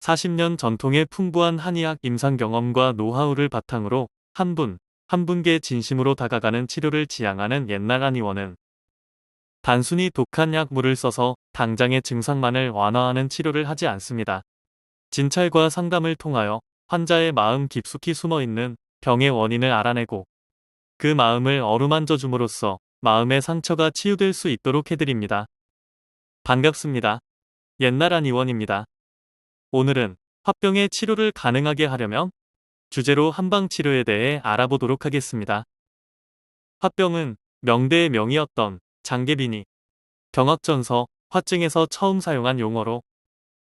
40년 전통의 풍부한 한의학 임상 경험과 노하우를 바탕으로 한 분, 한 분께 진심으로 다가가는 치료를 지향하는 옛날 한의원은 단순히 독한 약물을 써서 당장의 증상만을 완화하는 치료를 하지 않습니다. 진찰과 상담을 통하여 환자의 마음 깊숙이 숨어있는 병의 원인을 알아내고 그 마음을 어루만져 줌으로써 마음의 상처가 치유될 수 있도록 해드립니다. 반갑습니다. 옛날 한의원입니다. 오늘은 화병의 치료를 가능하게 하려면 주제로 한방치료에 대해 알아보도록 하겠습니다. 화병은 명대의 명이었던 장계빈이 병학전서 화증에서 처음 사용한 용어로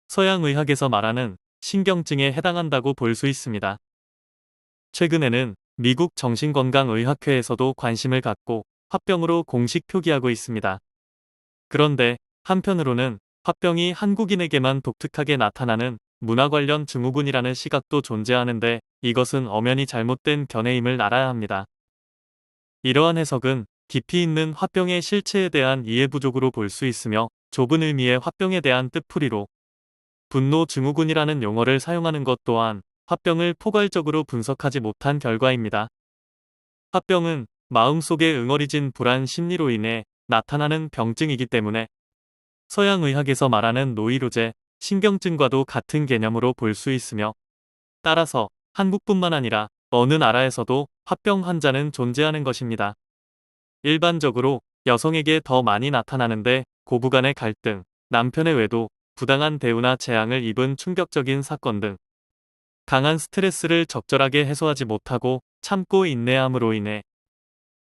서양의학에서 말하는 신경증에 해당한다고 볼 수 있습니다. 최근에는 미국 정신건강의학회에서도 관심을 갖고 화병으로 공식 표기하고 있습니다. 그런데 한편으로는 화병이 한국인에게만 독특하게 나타나는 문화 관련 증후군이라는 시각도 존재하는데 이것은 엄연히 잘못된 견해임을 알아야 합니다. 이러한 해석은 깊이 있는 화병의 실체에 대한 이해 부족으로 볼 수 있으며 좁은 의미의 화병에 대한 뜻풀이로 분노 증후군이라는 용어를 사용하는 것 또한 화병을 포괄적으로 분석하지 못한 결과입니다. 화병은 마음속에 응어리진 불안 심리로 인해 나타나는 병증이기 때문에 서양의학에서 말하는 노이로제, 신경증과도 같은 개념으로 볼 수 있으며 따라서 한국뿐만 아니라 어느 나라에서도 화병 환자는 존재하는 것입니다. 일반적으로 여성에게 더 많이 나타나는데 고부간의 갈등, 남편의 외도, 부당한 대우나 재앙을 입은 충격적인 사건 등 강한 스트레스를 적절하게 해소하지 못하고 참고 인내함으로 인해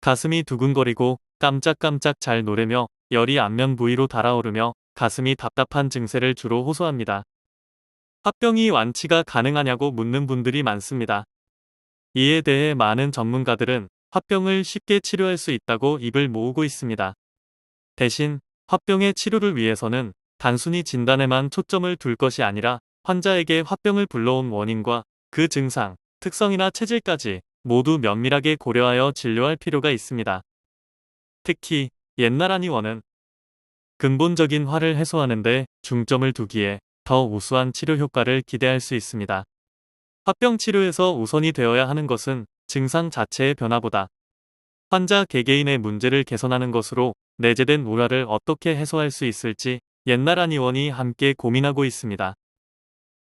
가슴이 두근거리고 깜짝깜짝 잘 노래며 열이 안면 부위로 달아오르며 가슴이 답답한 증세를 주로 호소합니다. 화병이 완치가 가능하냐고 묻는 분들이 많습니다. 이에 대해 많은 전문가들은 화병을 쉽게 치료할 수 있다고 입을 모으고 있습니다. 대신 화병의 치료를 위해서는 단순히 진단에만 초점을 둘 것이 아니라 환자에게 화병을 불러온 원인과 그 증상, 특성이나 체질까지 모두 면밀하게 고려하여 진료할 필요가 있습니다. 특히 옛날 한의원은 근본적인 화를 해소하는 데 중점을 두기에 더 우수한 치료 효과를 기대할 수 있습니다. 화병 치료에서 우선이 되어야 하는 것은 증상 자체의 변화보다 환자 개개인의 문제를 개선하는 것으로 내재된 우려를 어떻게 해소할 수 있을지 옛날 한의원이 함께 고민하고 있습니다.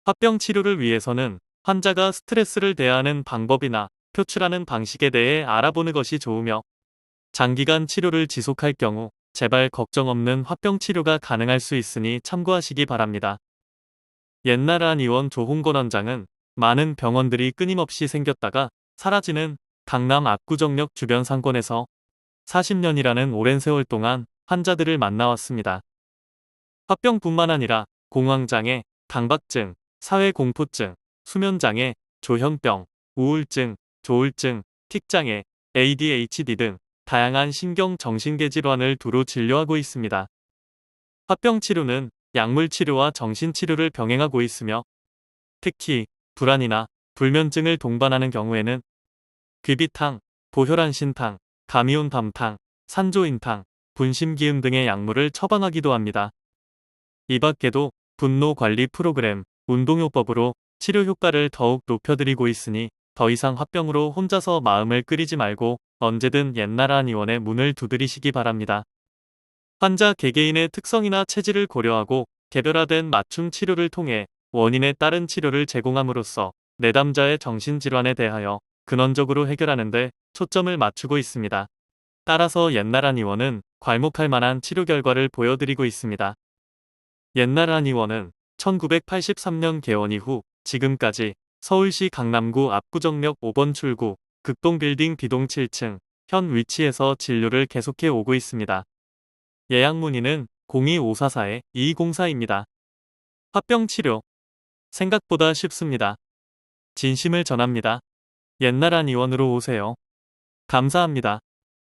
화병 치료를 위해서는 환자가 스트레스를 대하는 방법이나 표출하는 방식에 대해 알아보는 것이 좋으며 장기간 치료를 지속할 경우 제발 걱정 없는 화병 치료가 가능할 수 있으니 참고하시기 바랍니다. 옛날 한의원 조홍건 원장은 많은 병원들이 끊임없이 생겼다가 사라지는 강남 압구정역 주변 상권에서 40년이라는 오랜 세월 동안 환자들을 만나왔습니다. 화병뿐만 아니라 공황장애, 강박증, 사회공포증, 수면장애, 조현병, 우울증, 조울증, 틱장애, ADHD 등 다양한 신경-정신계 질환을 두루 진료하고 있습니다. 화병 치료는 약물 치료와 정신치료를 병행하고 있으며 특히 불안이나 불면증을 동반하는 경우에는 귀비탕, 보혈안신탕, 가미온담탕, 산조인탕, 분심기음 등의 약물을 처방하기도 합니다. 이 밖에도 분노관리 프로그램, 운동요법으로 치료 효과를 더욱 높여드리고 있으니 더 이상 화병으로 혼자서 마음을 끓이지 말고 언제든 옛날 한의원의 문을 두드리시기 바랍니다. 환자 개개인의 특성이나 체질을 고려하고 개별화된 맞춤 치료를 통해 원인에 따른 치료를 제공함으로써 내담자의 정신질환에 대하여 근원적으로 해결하는 데 초점을 맞추고 있습니다. 따라서 옛날 한의원은 괄목할 만한 치료 결과를 보여드리고 있습니다. 옛날 한의원은 1983년 개원 이후 지금까지 서울시 강남구 압구정역 5번 출구 극동빌딩 B동 7층 현 위치에서 진료를 계속해 오고 있습니다. 예약 문의는 02544-2204입니다. 화병 치료 생각보다 쉽습니다. 진심을 전합니다. 옛날 한의원으로 오세요. 감사합니다.